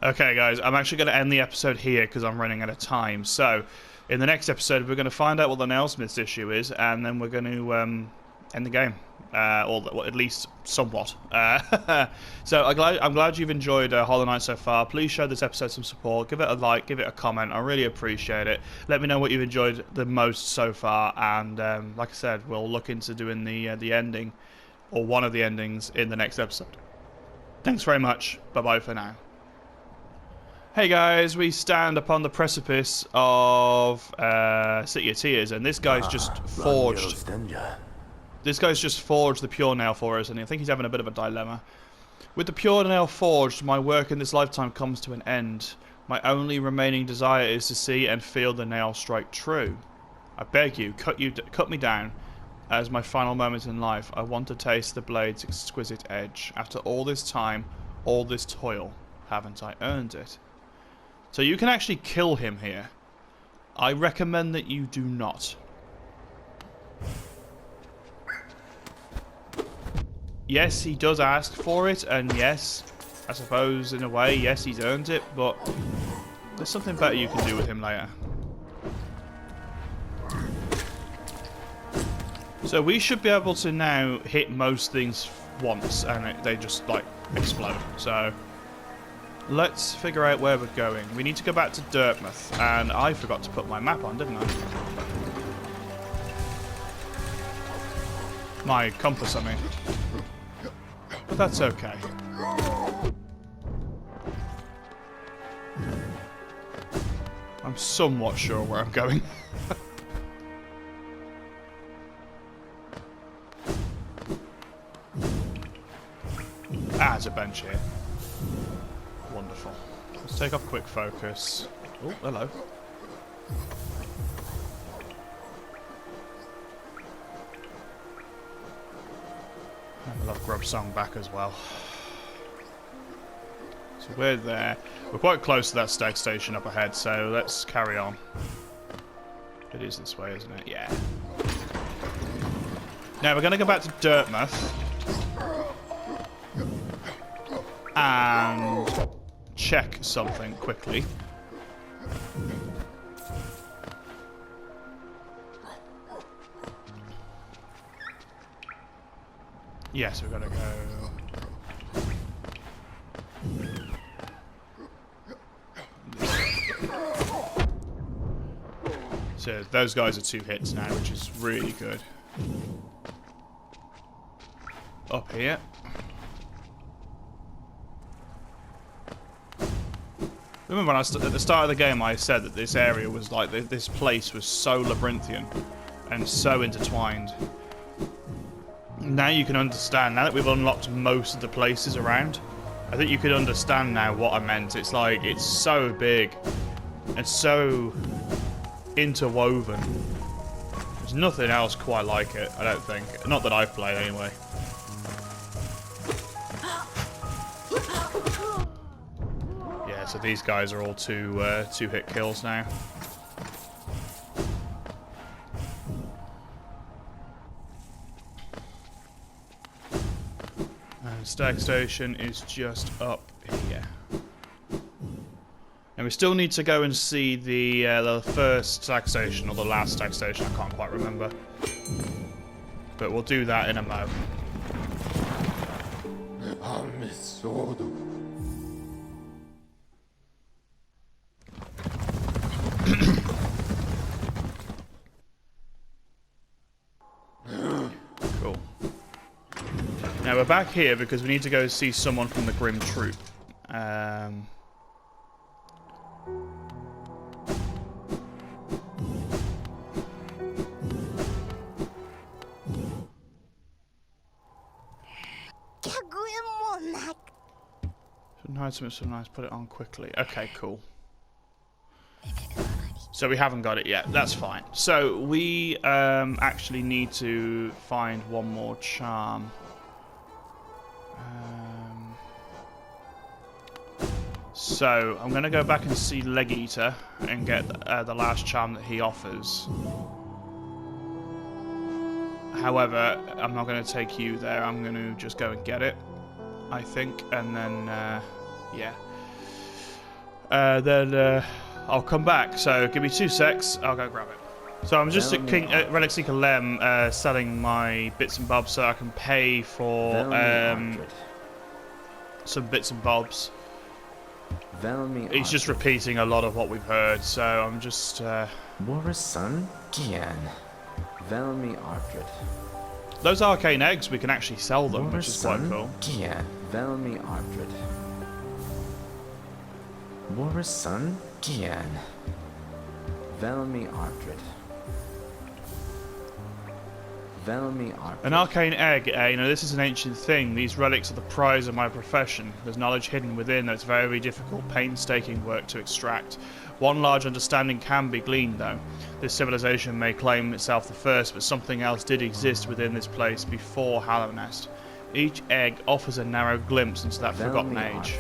Okay, guys, I'm actually going to end the episode here because I'm running out of time. So, in the next episode, we're going to find out what the nailsmith's issue is, and then we're going to end the game, or well, at least somewhat. So, I'm glad you've enjoyed Hollow Knight so far. Please show this episode some support. Give it a like, give it a comment. I really appreciate it. Let me know what you've enjoyed the most so far, and like I said, we'll look into doing the ending, or one of the endings, in the next episode. Thanks very much. Bye bye for now. Hey guys, we stand upon the precipice of City of Tears, and this guy's just forged. This guy's just forged the pure nail for us, and I think he's having a bit of a dilemma. With the pure nail forged, my work in this lifetime comes to an end. My only remaining desire is to see and feel the nail strike true. I beg you, cut me down. As my final moment in life, I want to taste the blade's exquisite edge. After all this time, all this toil, haven't I earned it? So you can actually kill him here. I recommend that you do not. Yes, he does ask for it, and yes, I suppose in a way, yes, he's earned it, but there's something better you can do with him later. So we should be able to now hit most things once, and they just, like, explode. So let's figure out where we're going. We need to go back to Dirtmouth, and I forgot to put my map on, didn't I? My compass, I mean. But that's okay. I'm somewhat sure where I'm going. There's a bench here. Wonderful. Let's take off quick focus. Oh, hello. I love Grub Song back as well. So we're there. We're quite close to that stag station up ahead, so let's carry on. It is this way, isn't it? Yeah. Now we're going to go back to Dirtmouth and check something quickly. Yes, we've got to go. So those guys are 2 hits now, which is really good. Up here. Remember when at the start of the game I said that this area was like, this place was so labyrinthian and so intertwined. Now you can understand, now that we've unlocked most of the places around, I think you could understand now what I meant. It's like, it's so big and so interwoven. There's nothing else quite like it, I don't think. Not that I've played anyway. Yeah, so these guys are all two-hit kills now. Stag station is just up here. And we still need to go and see the first stag station, or the last stag station, I can't quite remember. But we'll do that in a moment. Cool. Now we're back here because we need to go see someone from the Grim Troop. Something so nice, put it on quickly. Okay, cool. So we haven't got it yet. That's fine. So we actually need to find one more charm. So I'm going to go back and see Leg Eater and get the last charm that he offers. However, I'm not going to take you there. I'm going to just go and get it, I think, and then yeah. then I'll come back. So give me 2 secs. I'll go grab it. So I'm just at Relic Seeker Lem selling my bits and bobs so I can pay for some bits and bobs. He's just repeating a lot of what we've heard, so I'm just... Son? Gian. Velmi Artred. Those arcane eggs, we can actually sell them, which is quite cool. Gian. Velmi Artred. Son? Gian. Velmi Artred. An arcane egg, you know, this is an ancient thing. These relics are the prize of my profession. There's knowledge hidden within that's very difficult, painstaking work to extract. One large understanding can be gleaned, though. This civilization may claim itself the first, but something else did exist within this place before Hallownest. Each egg offers a narrow glimpse into that forgotten age.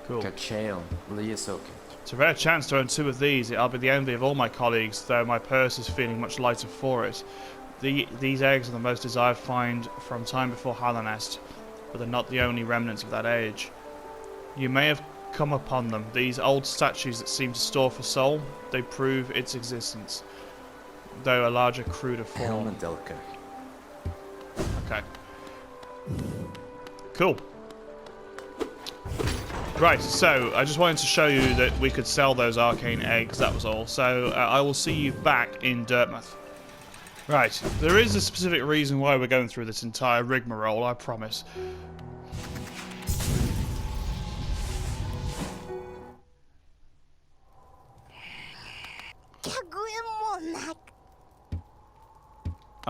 Cool. It's a rare chance to earn 2 of these. I'll be the envy of all my colleagues, though my purse is feeling much lighter for it. These eggs are the most desired find from time before Hallownest, but they're not the only remnants of that age. You may have come upon them, these old statues that seem to store for soul. They prove its existence, though a larger, cruder form. Okay. Cool. Right, so I just wanted to show you that we could sell those arcane eggs, that was all. So I will see you back in Dirtmouth. Right, there is a specific reason why we're going through this entire rigmarole, I promise.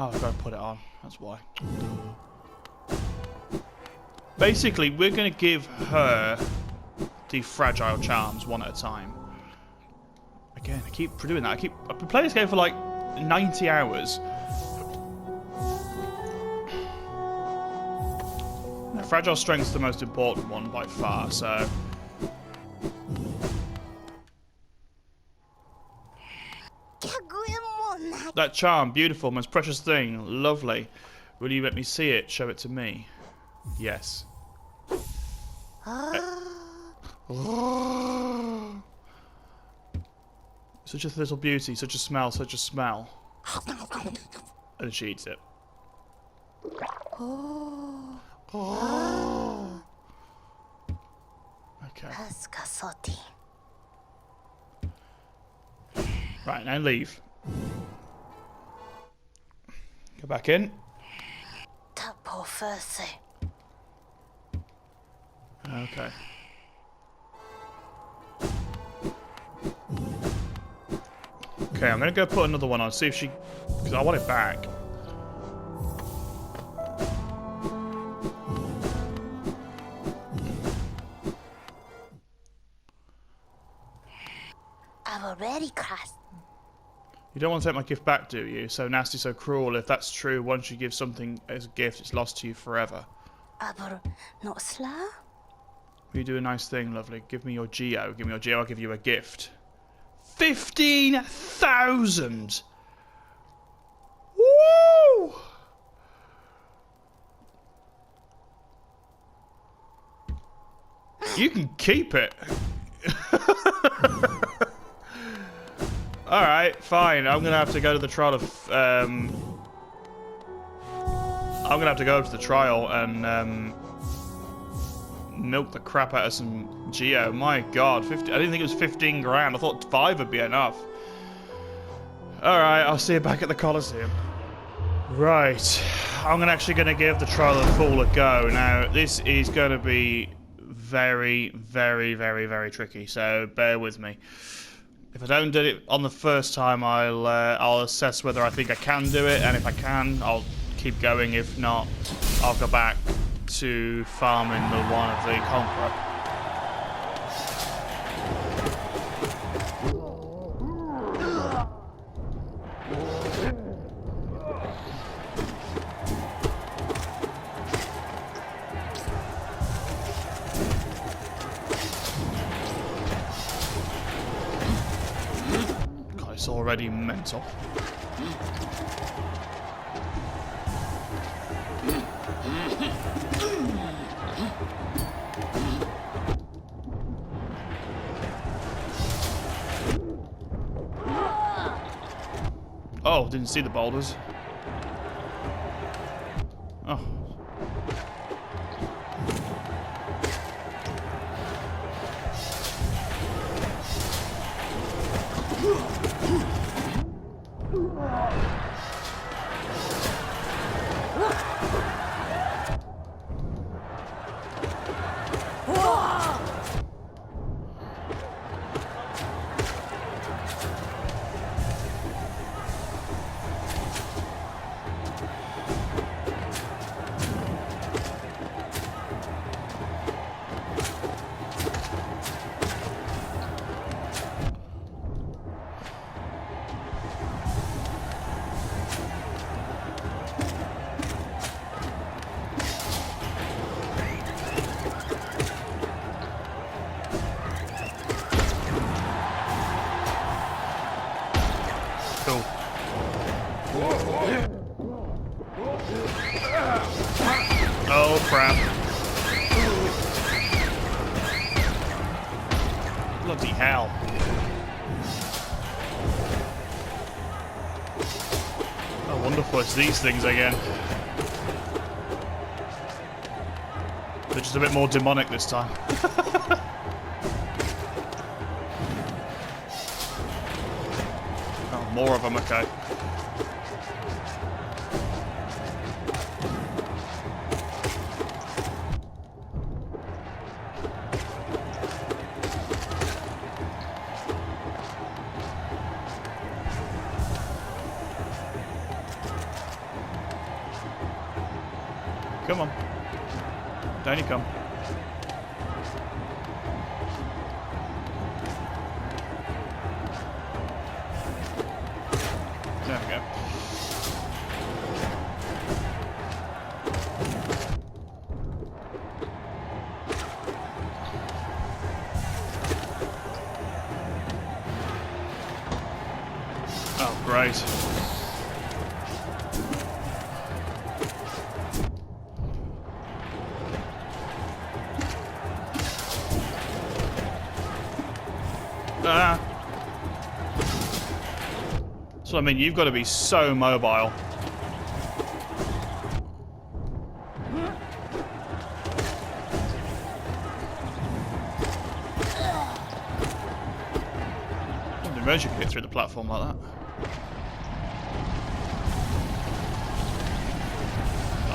Oh, I've got to put it on, that's why. Basically, we're going to give her the fragile charms one at a time. Again, I keep doing that. I've been playing this game for like 90 hours. Fragile strength's the most important one by far, so... That charm, beautiful, most precious thing, lovely. Will you let me see it? Show it to me. Yes. Such a little beauty, such a smell, such a smell. And she eats it. Okay. Right, now leave. Go back in. Okay. Okay, I'm gonna go put another one on, see if she... because I want it back. I've already crossed. You don't want to take my gift back, do you? So nasty, so cruel. If that's true, once you give something as a gift, it's lost to you forever. Not slow? You do a nice thing, lovely. Give me your geo. Give me your geo, I'll give you a gift. 15,000! Woo! You can keep it. Alright, fine. I'm gonna have to go to the trial of... I'm gonna have to go to the trial and milk the crap out of some geo. My god, 50, I didn't think it was 15 grand. I thought 5 would be enough. Alright, I'll see you back at the Coliseum. Right, I'm actually gonna give the trial of the fool a go. Now, this is gonna be very, very, very, very tricky, so bear with me. If I don't do it on the first time, I'll assess whether I think I can do it, and if I can, I'll keep going. If not, I'll go back to farming the one of the Conqueror. God, it's already mental. Oh, didn't see the boulders. Oh. Cool. Oh crap. Bloody hell. Oh, wonderful, it's these things again. They're just a bit more demonic this time. Oh, more of them, okay. Come on. Down you come. There we go. Oh, great. So I mean, you've got to be so mobile. I didn't imagine you could get through the platform like that.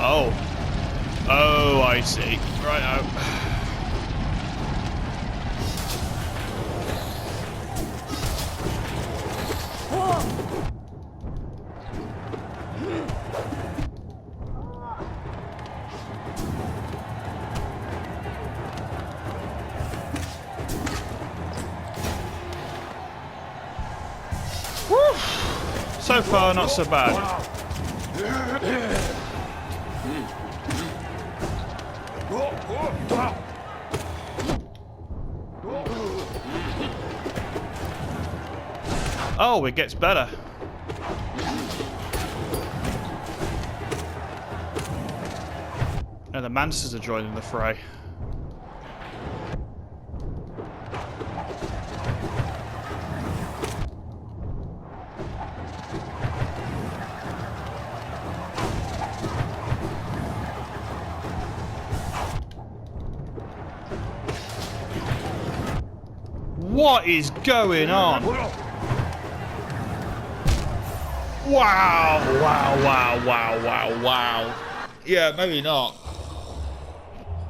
Oh. Oh, I see. Right. So far, not so bad. Oh, it gets better. And the mantises are joining the fray. What is going on? Wow, wow, wow, wow, wow, wow. Yeah, maybe not.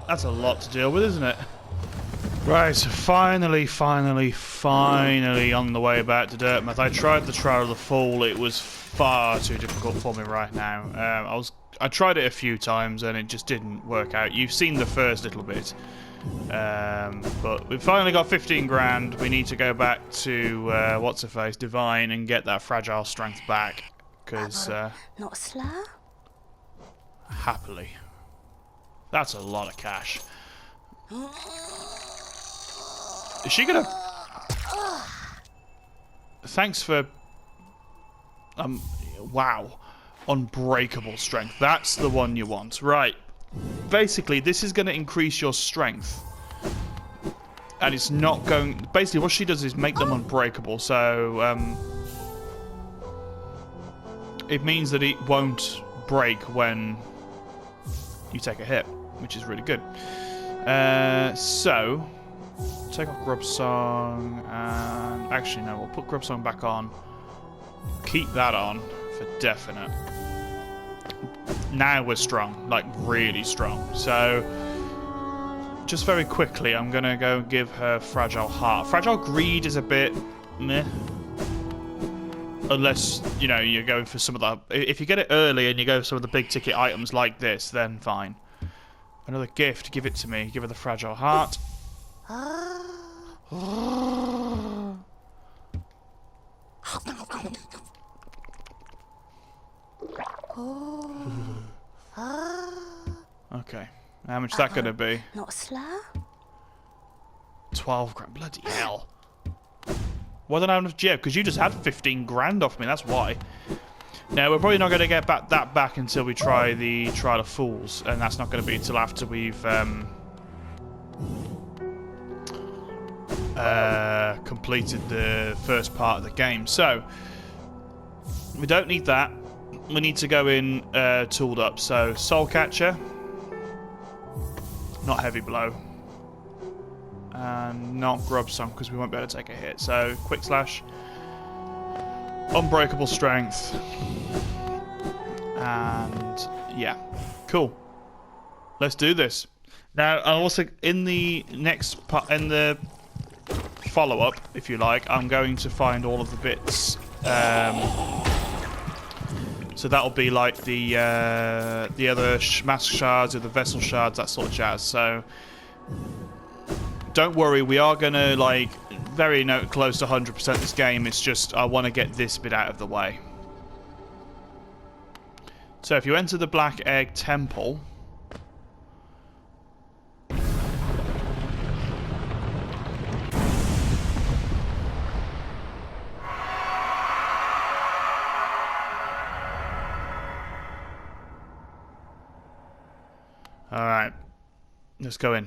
That's a lot to deal with, isn't it? Right, so finally on the way back to Dirtmouth. I tried the Trial of the Fall. It was far too difficult for me right now. I tried it a few times and it just didn't work out. You've seen the first little bit. But we've finally got 15 grand. We need to go back to what's-her-face, Divine, and get that fragile strength back. Because Not slow? happily, that's a lot of cash. Is she gonna? Thanks for wow, unbreakable strength. That's the one you want, right? Basically, this is going to increase your strength. And it's not going... Basically, what she does is make them unbreakable. So, it means that it won't break when you take a hit, which is really good. So, take off Grub Song, and actually no, we'll put Grub Song back on. Keep that on for definite. Now we're strong, like really strong. So, just very quickly, I'm gonna go give her Fragile Heart. Fragile Greed is a bit meh. Unless, you know, you're going for some of the... If you get it early and you go for some of the big ticket items like this, then fine. Another gift, give it to me. Give her the Fragile Heart. Okay. How much is that going to be? Not slow? 12 grand. Bloody hell. Why don't I have enough gem? Because you just had 15 grand off me, that's why. Now, we're probably not going to get that back until we try the Trial of Fools, and that's not going to be until after we've completed the first part of the game. So, we don't need that. We need to go in tooled up. So, Soul Catcher. Not Heavy Blow. And not Grub Song, because we won't be able to take a hit. So, Quick Slash. Unbreakable Strength. And, yeah. Cool. Let's do this. Now, I also, in the next part, in the follow-up, if you like, I'm going to find all of the bits. So that'll be like the other mask shards or the vessel shards, that sort of jazz. So, don't worry, we are going to, like, very close to 100% this game. It's just, I want to get this bit out of the way. So, if you enter the Black Egg Temple... Alright, let's go in.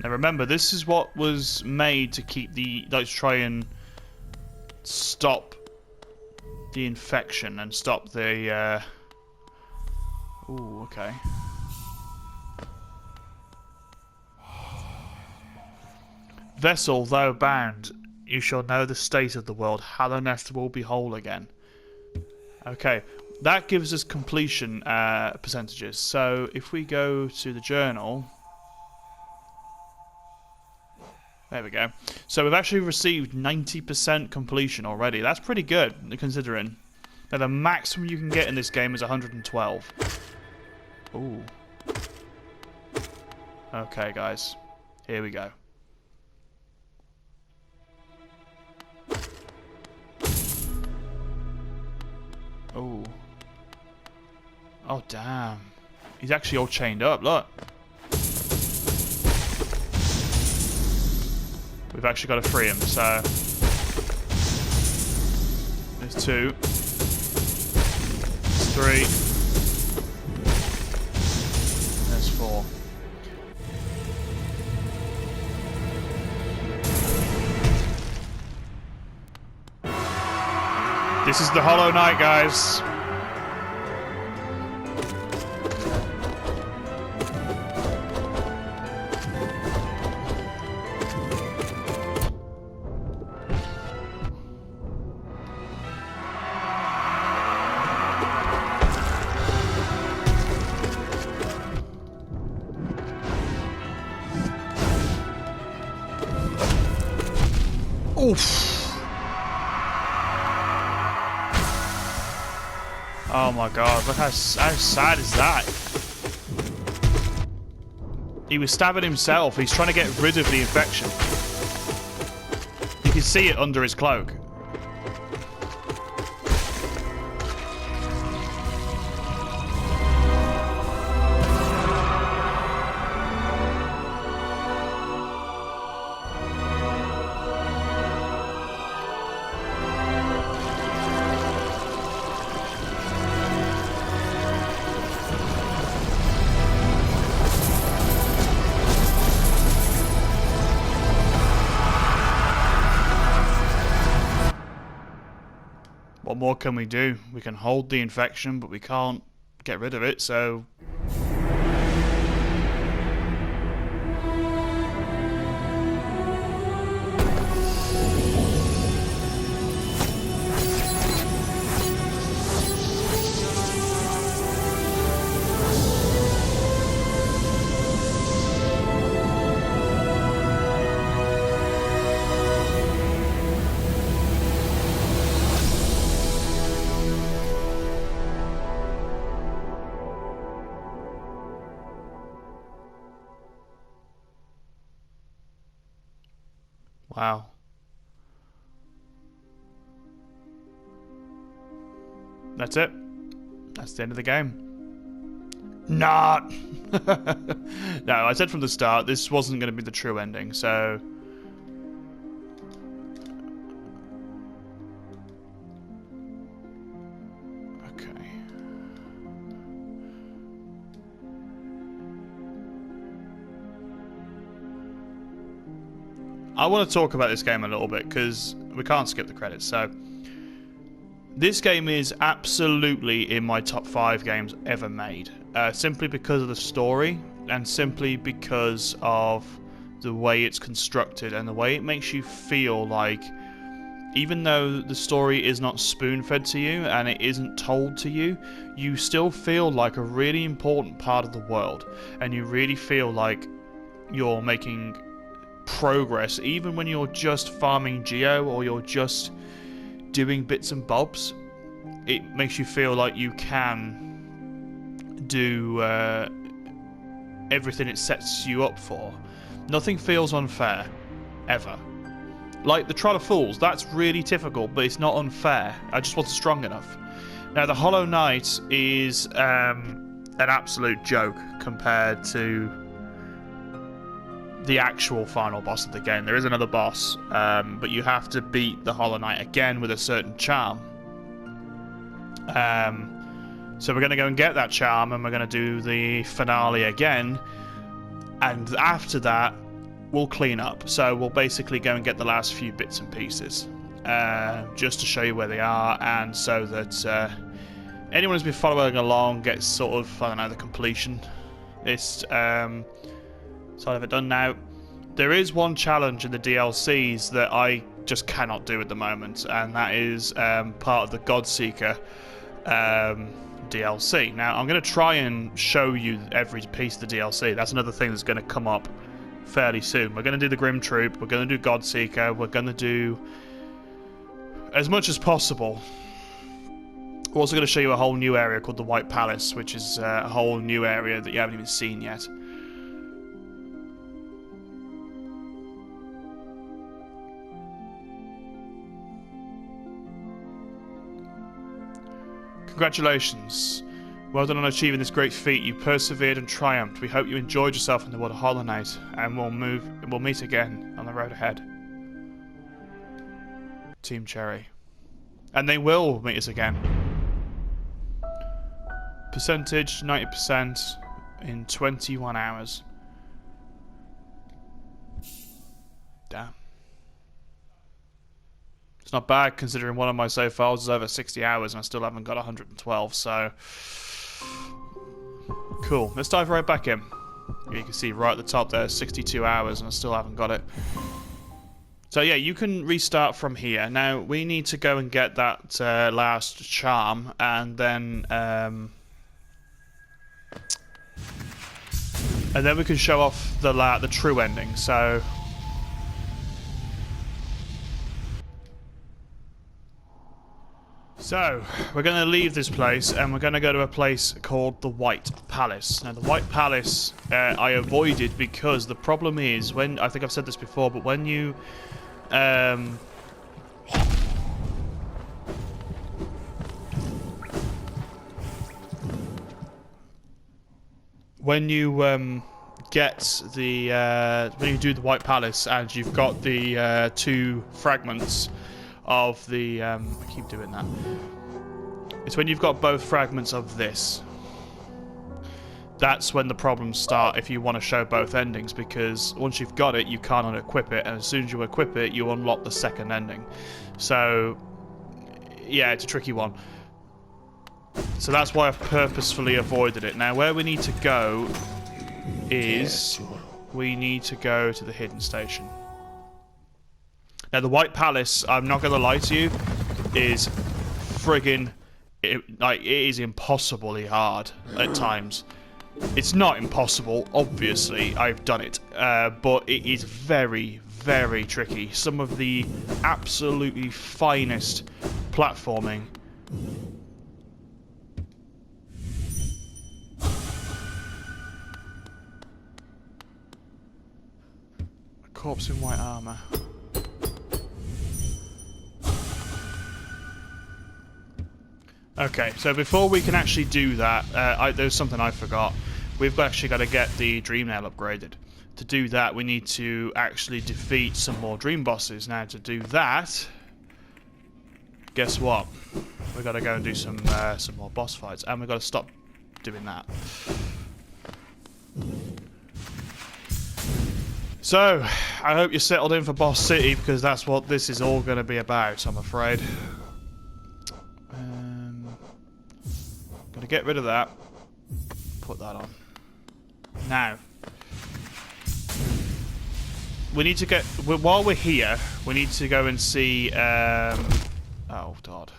Now remember, this is what was made to keep the, like, try and stop the infection and stop the, ooh, okay. Vessel, though bound, you shall know the state of the world. Hallownest will be whole again. Okay, that gives us completion percentages. So if we go to the journal... There we go. So we've actually received 90% completion already. That's pretty good, considering. Now the maximum you can get in this game is 112. Ooh. Okay, guys. Here we go. Oh. Oh, damn. He's actually all chained up, look. We've actually got to free him, so... There's 2. 3. There's 4. This is the Hollow Knight, guys. Oof. Oh my god, look how sad is that? He was stabbing himself. He's trying to get rid of the infection. You can see it under his cloak. more can we do? We can hold the infection, but we can't get rid of it, so... Wow. That's it. That's the end of the game. Nah! No, I said from the start this wasn't going to be the true ending, so... Okay. I want to talk about this game a little bit, because we can't skip the credits, so... This game is absolutely in my top 5 games ever made. Simply because of the story, and simply because of the way it's constructed, and the way it makes you feel like, even though the story is not spoon-fed to you, and it isn't told to you, you still feel like a really important part of the world, and you really feel like you're making progress, even when you're just farming Geo, or you're just doing bits and bobs. It makes you feel like you can do everything it sets you up for. Nothing feels unfair, ever. Like the Trial of Fools, that's really difficult, but it's not unfair. I just wasn't strong enough. Now, the Hollow Knight is an absolute joke compared to the actual final boss of the game. There is another boss, but you have to beat the Hollow Knight again with a certain charm. So we're going to go and get that charm, and we're going to do the finale again, and after that we'll clean up. So we'll basically go and get the last few bits and pieces, just to show you where they are, and so that anyone who's been following along gets sort of, I don't know, the completion. It's so I've done now. There is one challenge in the DLCs that I just cannot do at the moment, and that is part of the Godseeker DLC. Now, I'm going to try and show you every piece of the DLC. That's another thing that's going to come up fairly soon. We're going to do the Grim Troop, we're going to do Godseeker, we're going to do as much as possible. We're also going to show you a whole new area called the White Palace, which is a whole new area that you haven't even seen yet. Congratulations. Well done on achieving this great feat. You persevered and triumphed. We hope you enjoyed yourself in the world of Hollow Knight, and we'll meet again on the road ahead. Team Cherry. And they will meet us again. Percentage 90% in 21 hours. Damn. It's not bad considering one of my save files is over 60 hours and I still haven't got 112, so... Cool. Let's dive right back in. You can see right at the top there, 62 hours and I still haven't got it. So yeah, you can restart from here. Now, we need to go and get that last charm, and then we can show off the true ending, so... So, we're going to leave this place, and we're going to go to a place called the White Palace. Now, the White Palace I avoided because the problem is, I think I've said this before, but when you... when you get the... when you do the White Palace, and you've got the 2 fragments of the... I keep doing that. It's when you've got both fragments of this. That's when the problems start if you want to show both endings, because once you've got it, you can't unequip it, and as soon as you equip it, you unlock the second ending. So yeah, it's a tricky one. So that's why I've purposefully avoided it. Now, where we need to go is we need to go to the hidden station. Now, the White Palace, I'm not going to lie to you, is friggin'... it is impossibly hard at times. It's not impossible, obviously, I've done it. But it is very, very tricky. Some of the absolutely finest platforming. A corpse in white armor. Okay, so before we can actually do that, there's something I forgot. We've actually got to get the Dream Nail upgraded. To do that, we need to actually defeat some more Dream Bosses. Now, to do that, guess what? We've got to go and do some more boss fights, and we've got to stop doing that. So, I hope you're settled in for Boss City, because that's what this is all going to be about, I'm afraid. Gotta get rid of that. Put that on. Now, we need to get... while we're here, we need to go and see... oh, God.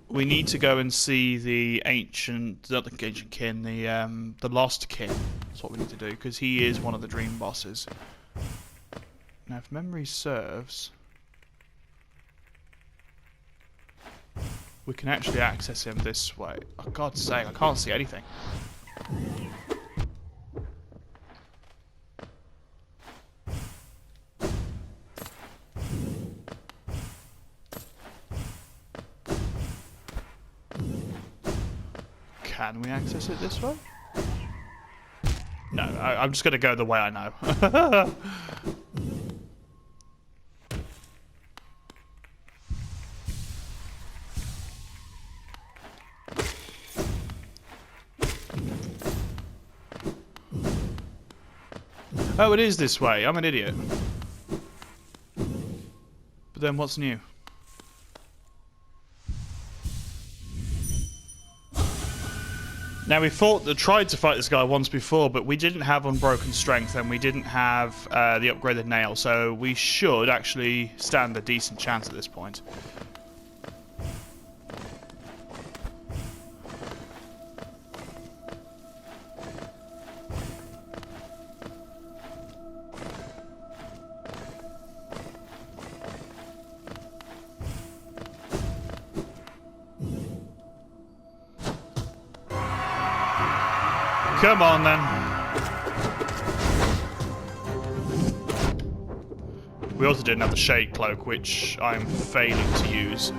We need to go and see the ancient... not the ancient kin, the lost kin. That's what we need to do, because he is one of the dream bosses. Now, if memory serves... we can actually access him this way. Oh, God's sake, I can't see anything. Can we access it this way? No, I'm just going to go the way I know. Oh, it is this way. I'm an idiot. But then what's new? Now, we tried to fight this guy once before, but we didn't have Unbroken Strength and we didn't have the upgraded nail, so we should actually stand a decent chance at this point. Come on, then. We also didn't have the Shade Cloak, which I'm failing to use.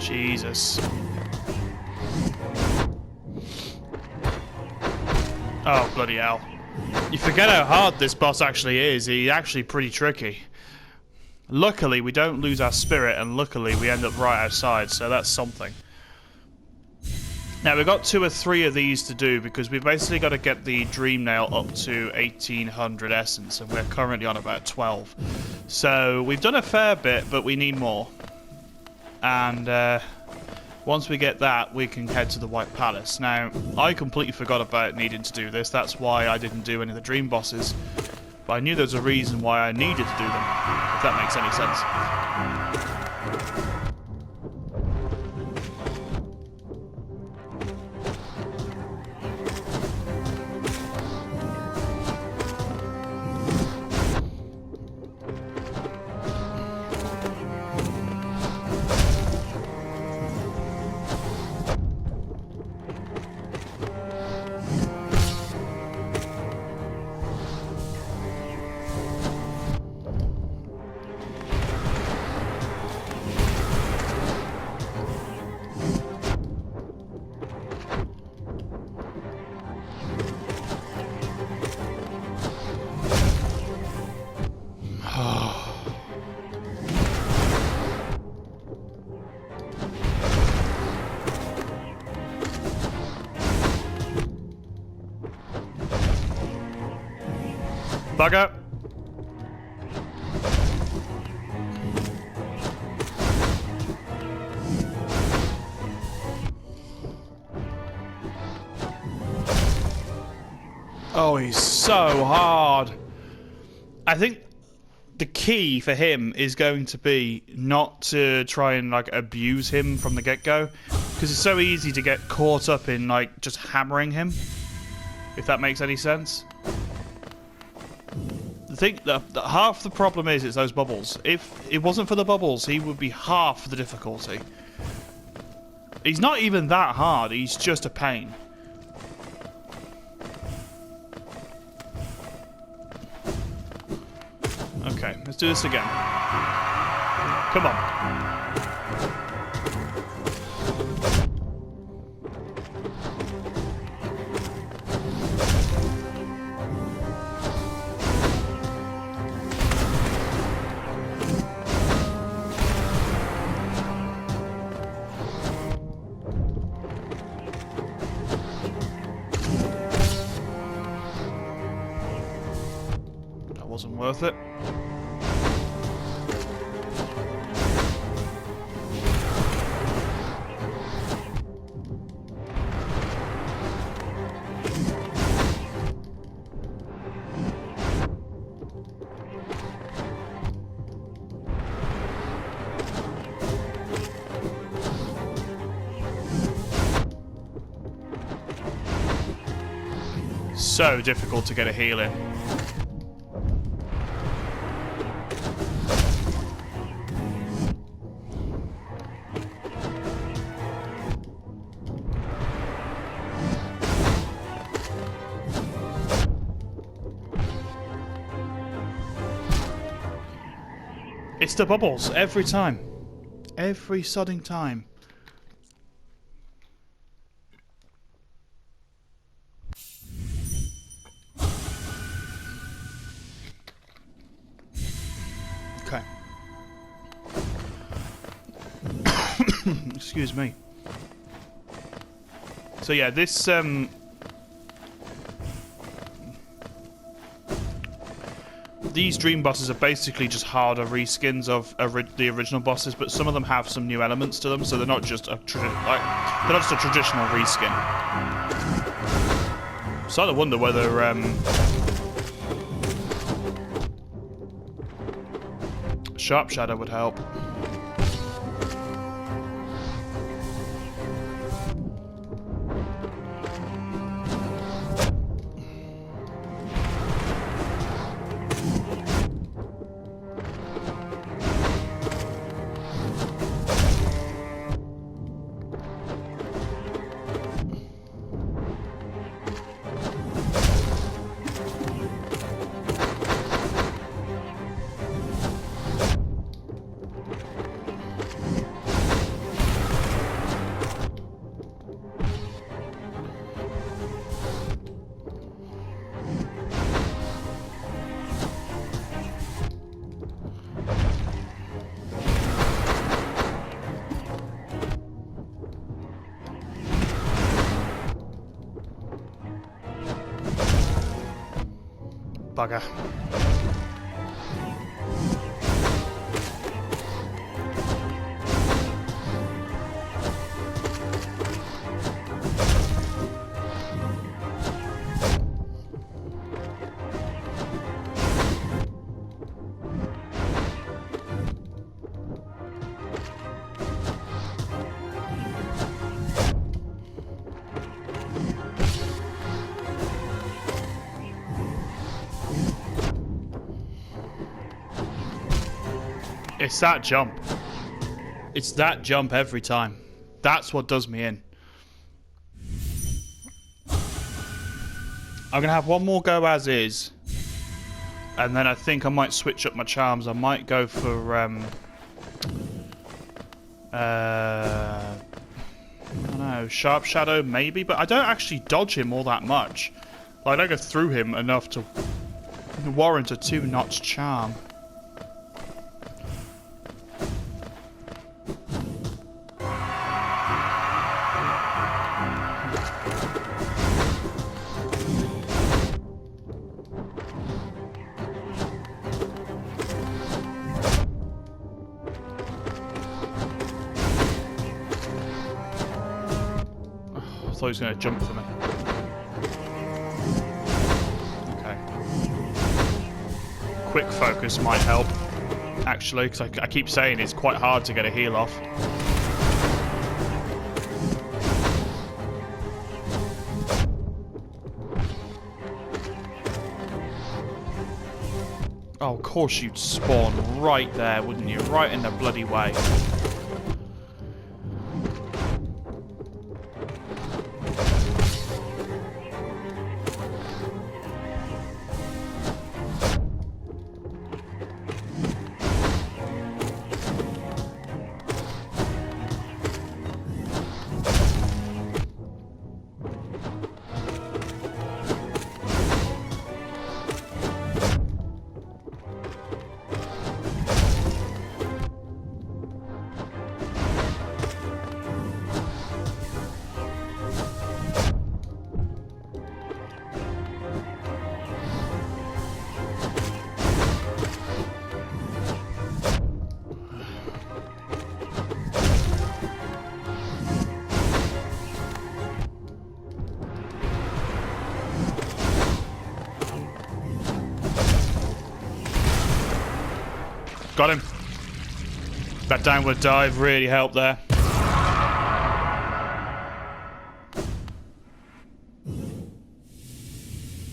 Jesus. Oh, bloody hell. You forget how hard this boss actually is. He's actually pretty tricky. Luckily, we don't lose our spirit, and luckily we end up right outside, so that's something. Now, we've got 2 or 3 of these to do, because we've basically got to get the Dream Nail up to 1800 essence, and we're currently on about 12. So, we've done a fair bit, but we need more. And, once we get that, we can head to the White Palace. Now, I completely forgot about needing to do this. That's why I didn't do any of the Dream Bosses. But I knew there was a reason why I needed to do them, if that makes any sense. Bugger. Oh, he's so hard. I think the key for him is going to be not to try and like abuse him from the get-go, because it's so easy to get caught up in like just hammering him, if that makes any sense. I think that half the problem is it's those bubbles. If it wasn't for the bubbles, he would be half the difficulty. He's not even that hard, he's just a pain. Okay, let's do this again. Come on. That wasn't worth it. So difficult to get a heal in. It's the bubbles every time. Every sodding time. Okay. Excuse me. So yeah, this these dream bosses are basically just harder reskins of the original bosses, but some of them have some new elements to them, so they're not just a traditional reskin. So I wonder whether Sharp Shadow would help. Bugger. It's that jump. It's that jump every time. That's what does me in. I'm going to have one more go as is. And then I think I might switch up my charms. I might go for... I don't know, Sharp Shadow maybe? But I don't actually dodge him all that much. Like, I don't go through him enough to warrant a 2-notch charm. thought he was going to jump for me. Okay. Quick focus might help, actually, because I keep saying it's quite hard to get a heal off. Oh, of course you'd spawn right there, wouldn't you? Right in the bloody way. Got him. That downward dive really helped there.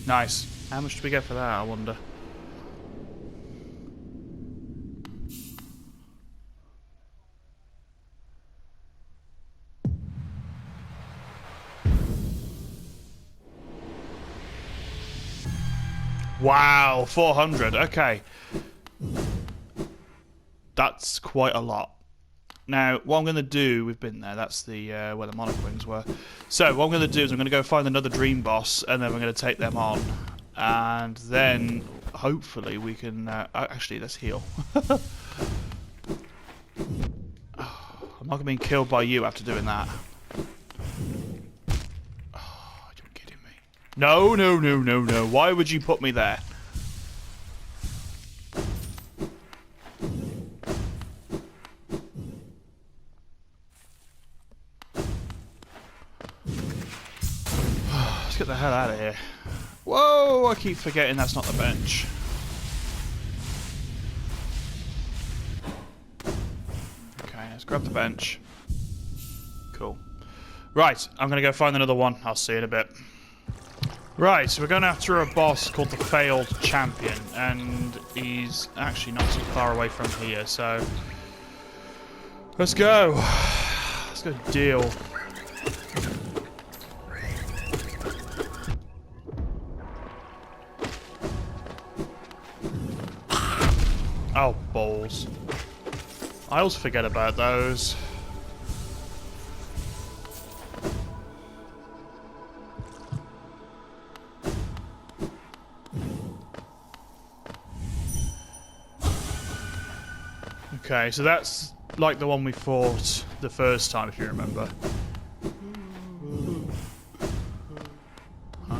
Nice. How much do we get for that, I wonder? Wow, 400. Okay. That's quite a lot. Now, what I'm going to do, we've been there, that's the where the monarch wings were. So, what I'm going to do is I'm going to go find another dream boss, and then we're going to take them on. And then, hopefully, we can... actually, let's heal. I'm not being killed by you after doing that. Oh, you're kidding me. No, no, no, no, no. Why would you put me there? Get the hell out of here. Whoa, I keep forgetting that's not the bench. Okay, let's grab the bench. Cool. Right, I'm going to go find another one. I'll see you in a bit. Right, so we're going after a boss called the Failed Champion, and he's actually not too far away from here, so... Let's go. Let's go deal. Oh, balls. I always forget about those. Okay, so that's like the one we fought the first time, if you remember. Huh?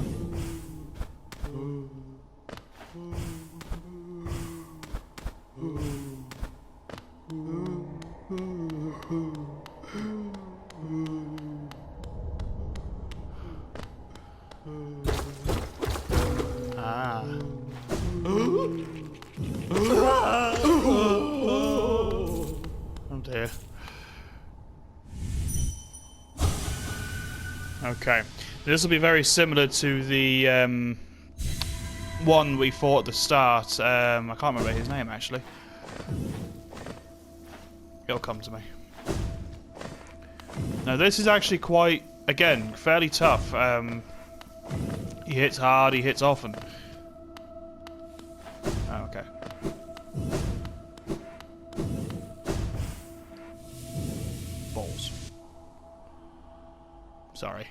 Ah. Oh dear. Okay. This will be very similar to the one we fought at the start. I can't remember his name actually. It'll come to me. Now this is actually quite, again, fairly tough. He hits hard, he hits often. Oh, okay. Balls. Sorry.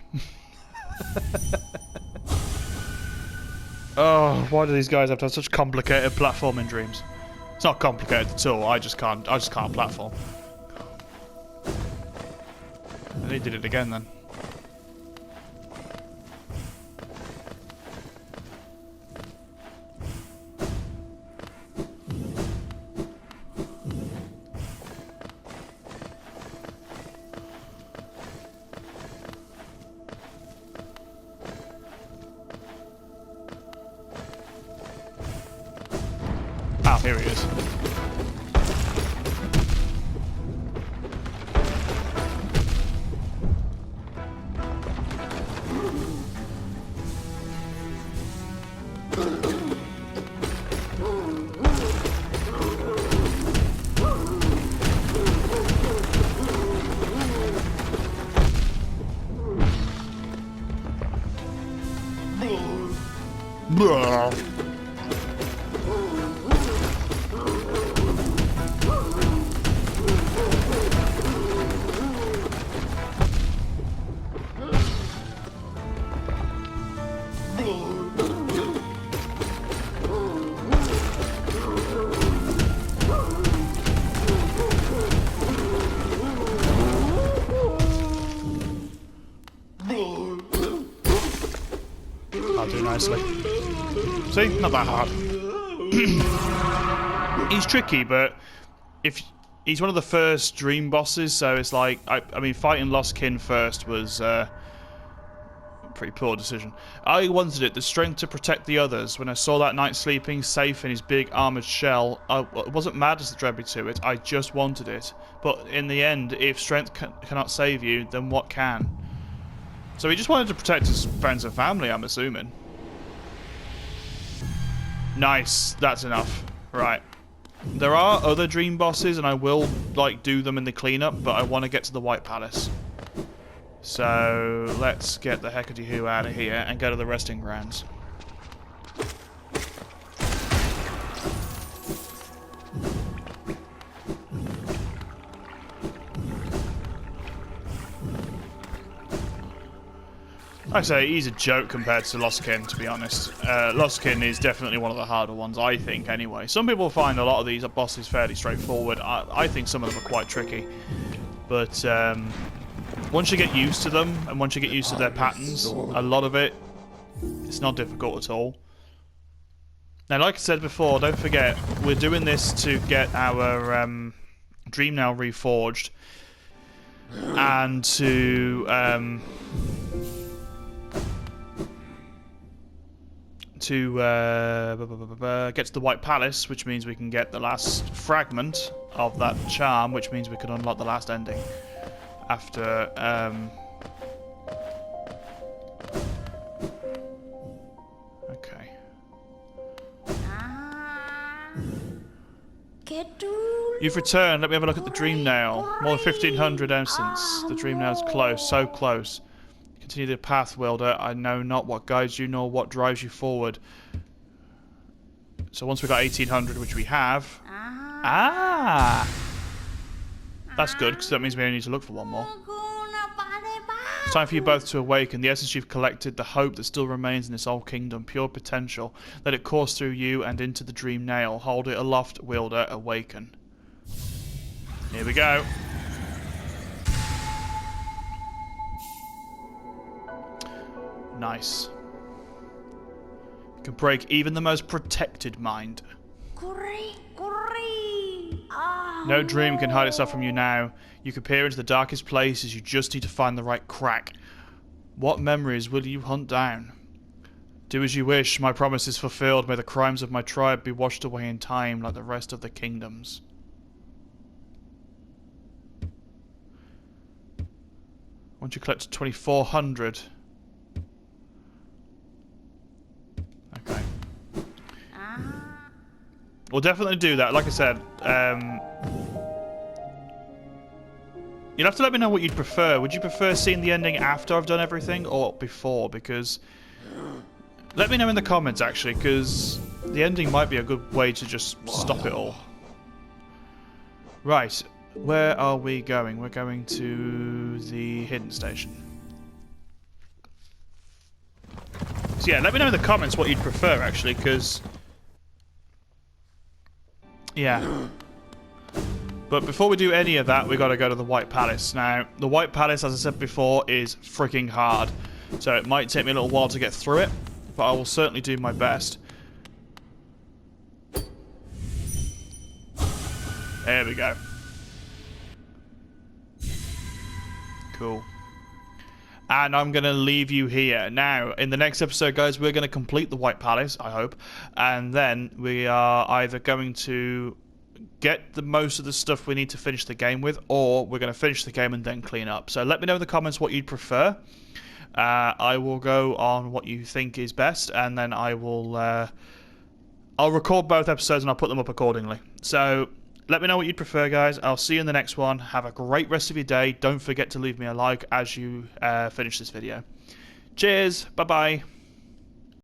Oh, why do these guys have to have such complicated platforming dreams? It's not complicated at all. I just can't platform. And he did it again then. Oh, here he is. Blah. I'll do nicely. See? Not that hard. He's tricky, but if he's one of the first dream bosses, so it's like I mean, fighting Lost Kin first was a pretty poor decision. I wanted it, the strength to protect the others. When I saw that knight sleeping safe in his big armored shell, I wasn't mad as the dread me to it. I just wanted it. But in the end, if strength cannot save you, then what can? So he just wanted to protect his friends and family, I'm assuming. Nice, that's enough. Right. There are other dream bosses, and I will, like, do them in the cleanup, but I want to get to the White Palace. So, let's get the heckity-hoo out of here and go to the resting grounds. Like I say, he's a joke compared to Lost Kin, to be honest. Lost Kin is definitely one of the harder ones, I think, anyway. Some people find a lot of these bosses fairly straightforward. I think some of them are quite tricky. But once you get used to them, and once you get used to their patterns, a lot of it, it's not difficult at all. Now, like I said before, don't forget, we're doing this to get our Dream Nail reforged. And to get to the White Palace, which means we can get the last fragment of that charm, which means we can unlock the last ending after okay. You've returned. Let me have a look at the Dream Nail. More than 1,500 essence. The Dream Nail's close, so close. Continue the path, Wilder. I know not what guides you nor what drives you forward. So once we've got 1,800, which we have... Ah! That's good, because that means we only need to look for one more. It's time for you both to awaken. The essence you've collected, the hope that still remains in this old kingdom, pure potential. Let it course through you and into the Dream Nail. Hold it aloft, Wilder. Awaken. Here we go. Nice. You can break even the most protected mind. No dream can hide itself from you now. You can peer into the darkest places. You just need to find the right crack. What memories will you hunt down? Do as you wish. My promise is fulfilled. May the crimes of my tribe be washed away in time like the rest of the kingdoms. Once you collect 2,400... Okay. We'll definitely do that. Like I said, you'll have to let me know what you'd prefer. Would you prefer seeing the ending after I've done everything or before? Because let me know in the comments, actually, because the ending might be a good way to just stop it all. Right. Where are we going? We're going to the hidden station. So yeah, let me know in the comments what you'd prefer, actually, because... Yeah. But before we do any of that, we got to go to the White Palace. Now, the White Palace, as I said before, is freaking hard. So it might take me a little while to get through it, but I will certainly do my best. There we go. Cool. and I'm going to leave you here. Now, in the next episode, guys, we're going to complete the White Palace, I hope, and then we are either going to get the most of the stuff we need to finish the game with, or we're going to finish the game and then clean up. So let me know in the comments what you'd prefer. I will go on what you think is best, and then I will I'll record both episodes and I'll put them up accordingly. So let me know what you'd prefer, guys. I'll see you in the next one. Have a great rest of your day. Don't forget to leave me a like as you finish this video. Cheers. Bye-bye.